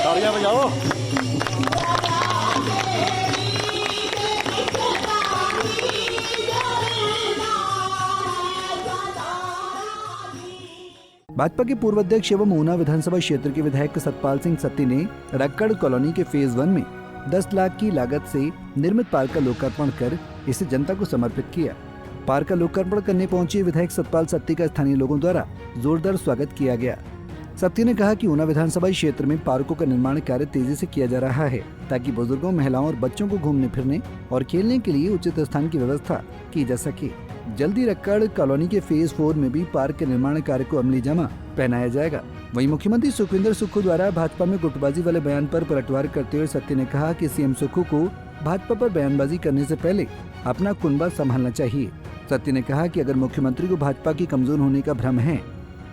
तालियां बजाओ। भाजपा के पूर्व अध्यक्ष एवं ऊना विधानसभा क्षेत्र के विधायक सतपाल सिंह सत्ती ने रक्कड़ कॉलोनी के फेज 1 में 10 लाख की लागत से निर्मित पार्क का लोकार्पण कर इसे जनता को समर्पित किया। पार्क का लोकार्पण करने पहुंचे विधायक सतपाल सत्ती का स्थानीय लोगों द्वारा जोरदार स्वागत किया गया। सत्ती ने कहा कि ऊना विधानसभा क्षेत्र में पार्कों का निर्माण कार्य तेजी से किया जा रहा है ताकि बुजुर्गों, महिलाओं और बच्चों को घूमने फिरने और खेलने के लिए उचित स्थान की व्यवस्था की जा सके। जल्दी रक्कड़ कॉलोनी के फेज 4 में भी पार्क के निर्माण कार्य को अमली जामा पहनाया जाएगा। वहीं मुख्यमंत्री सुखविंदर सुक्खू द्वारा भाजपा में गुटबाजी वाले बयान पर पलटवार करते हुए सत्ती ने कहा कि सीएम सुक्खू को भाजपा पर बयानबाजी करने से पहले अपना कुनबा संभालना चाहिए। सत्ती ने कहा कि अगर मुख्यमंत्री को भाजपा की कमजोर होने का भ्रम है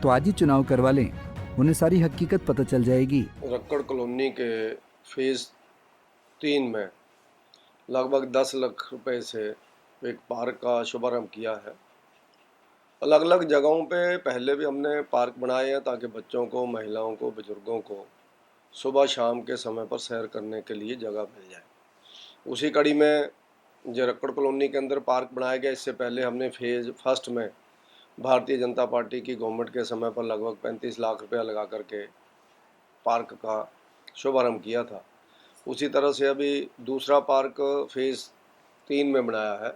तो आज ही चुनाव करवा लें, उन्हें सारी हकीकत पता चल जाएगी। रक्कड़ कॉलोनी के फेज 3 में लगभग 10 लाख रुपए से एक पार्क का शुभारंभ किया है। अलग अलग जगहों पे पहले भी हमने पार्क बनाए हैं ताकि बच्चों को, महिलाओं को, बुजुर्गों को सुबह शाम के समय पर सैर करने के लिए जगह मिल जाए। उसी कड़ी में जो रक्कड़ कॉलोनी के अंदर पार्क बनाया गया, इससे पहले हमने फेज 1 में भारतीय जनता पार्टी की गवर्नमेंट के समय पर लगभग 35 लाख रुपया लगा करके पार्क का शुभारंभ किया था। उसी तरह से अभी दूसरा पार्क फेज 3 में बनाया है।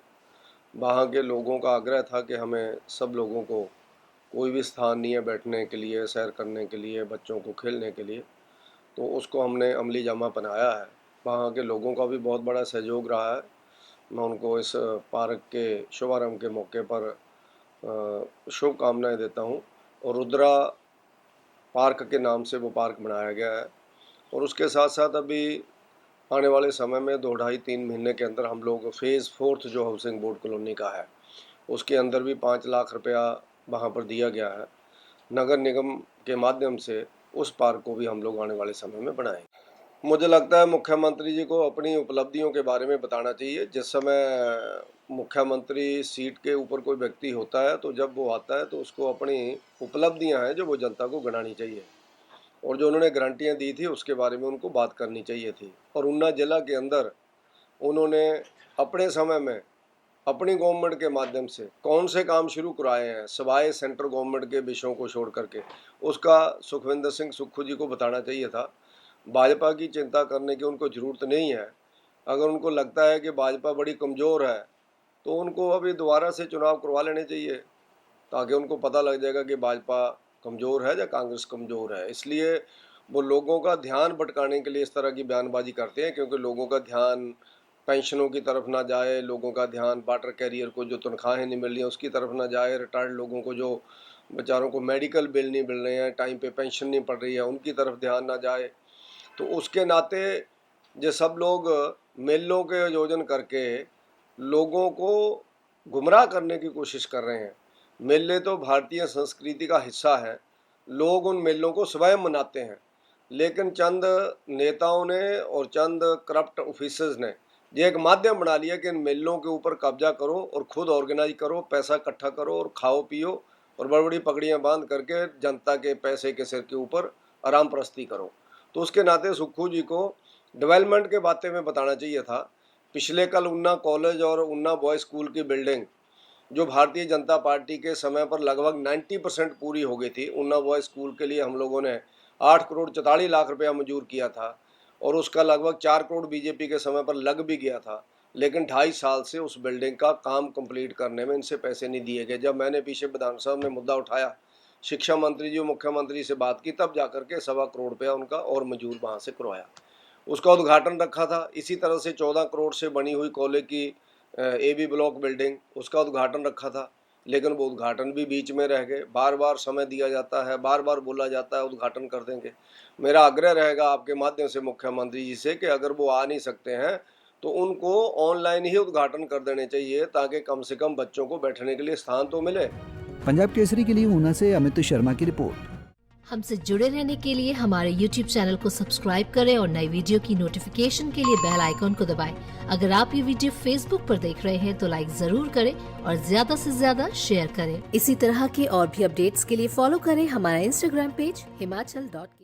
वहाँ के लोगों का आग्रह था कि हमें सब लोगों को कोई भी स्थान नहीं है बैठने के लिए, सैर करने के लिए, बच्चों को खेलने के लिए, तो उसको हमने अमली जामा पहनाया है। वहाँ के लोगों का भी बहुत बड़ा सहयोग रहा है। मैं उनको इस पार्क के शुभारंभ के मौके पर शुभकामनाएं देता हूँ। और रुद्रा पार्क के नाम से वो पार्क बनाया गया है। और उसके साथ साथ अभी आने वाले समय में 2-2.5-3 महीने के अंदर हम लोग फेज़ 4 जो हाउसिंग बोर्ड कॉलोनी का है, उसके अंदर भी 5 लाख रुपया वहाँ पर दिया गया है। नगर निगम के माध्यम से उस पार्क को भी हम लोग आने वाले समय में बनाएंगे। मुझे लगता है मुख्यमंत्री जी को अपनी उपलब्धियों के बारे में बताना चाहिए। जिस समय मुख्यमंत्री सीट के ऊपर कोई व्यक्ति होता है तो जब वो आता है तो उसको अपनी उपलब्धियां हैं जो वो जनता को गिनानी चाहिए, और जो उन्होंने गारंटियां दी थी उसके बारे में उनको बात करनी चाहिए थी। और ऊना जिला के अंदर उन्होंने अपने समय में अपनी गवर्नमेंट के माध्यम से कौन से काम शुरू कराए हैं सिवाय सेंट्रल गवर्नमेंट के विषयों को छोड़ करके, उसका सुखविंदर सिंह सुक्खू जी को बताना चाहिए था। भाजपा की चिंता करने की उनको ज़रूरत नहीं है। अगर उनको लगता है कि भाजपा बड़ी कमज़ोर है तो उनको अभी दोबारा से चुनाव करवा लेने चाहिए, ताकि उनको पता लग जाएगा कि भाजपा कमज़ोर है या कांग्रेस कमज़ोर है। इसलिए वो लोगों का ध्यान भटकाने के लिए इस तरह की बयानबाजी करते हैं, क्योंकि लोगों का ध्यान पेंशनों की तरफ ना जाए, लोगों का ध्यान वाटर कैरियर को जो तनख्वाहें नहीं मिल रही हैं उसकी तरफ ना जाए, रिटायर्ड लोगों को जो बेचारों को मेडिकल बिल नहीं मिल रहे हैं, टाइम पे पेंशन नहीं पड़ रही है, उनकी तरफ ध्यान ना जाए। तो उसके नाते जो सब लोग मेलों के आयोजन करके लोगों को गुमराह करने की कोशिश कर रहे हैं। मेले तो भारतीय संस्कृति का हिस्सा है, लोग उन मेलों को स्वयं मनाते हैं, लेकिन चंद नेताओं ने और चंद करप्ट ऑफिसर्स ने ये एक माध्यम बना लिया कि इन मेलों के ऊपर कब्जा करो और खुद ऑर्गेनाइज करो, पैसा इकट्ठा करो और खाओ पियो और बड़ी बड़ी पगड़ियाँ बांध करके जनता के पैसे के सिर के ऊपर आराम परस्ती करो। तो उसके नाते सुक्खू जी को डेवलपमेंट के बातें में बताना चाहिए था। पिछले कल ऊना कॉलेज और ऊना बॉयज़ स्कूल की बिल्डिंग जो भारतीय जनता पार्टी के समय पर लगभग 90% पूरी हो गई थी। ऊना बॉयज़ स्कूल के लिए हम लोगों ने 8 करोड़ 44 लाख रुपया मंजूर किया था और उसका लगभग 4 करोड़ बीजेपी के समय पर लग भी गया था, लेकिन 2.5 साल से उस बिल्डिंग का काम कंप्लीट करने में इनसे पैसे नहीं दिए गए। जब मैंने पीछे विधानसभा में मुद्दा उठाया, शिक्षा मंत्री जी और मुख्यमंत्री से बात की, तब जाकर के 1.25 करोड़ रुपया उनका और मंजूर वहाँ से करवाया। उसका उद्घाटन रखा था। इसी तरह से 14 करोड़ से बनी हुई कॉलेज की AB ब्लॉक बिल्डिंग, उसका उद्घाटन रखा था, लेकिन वो उद्घाटन भी बीच में रह गए। बार बार समय दिया जाता है, बार बार बोला जाता है उद्घाटन कर देंगे। मेरा आग्रह रहेगा आपके माध्यम से मुख्यमंत्री जी से कि अगर वो आ नहीं सकते हैं तो उनको ऑनलाइन ही उद्घाटन कर देने चाहिए, ताकि कम से कम बच्चों को बैठने के लिए स्थान तो मिले। पंजाब केसरी के लिए ऊना से अमित शर्मा की रिपोर्ट। हमसे जुड़े रहने के लिए हमारे YouTube चैनल को सब्सक्राइब करें और नई वीडियो की नोटिफिकेशन के लिए बेल आइकॉन को दबाएं। अगर आप ये वीडियो Facebook पर देख रहे हैं तो लाइक जरूर करें और ज्यादा से ज्यादा शेयर करें। इसी तरह के और भी अपडेट्स के लिए फॉलो करें हमारा Instagram पेज himachal.ke।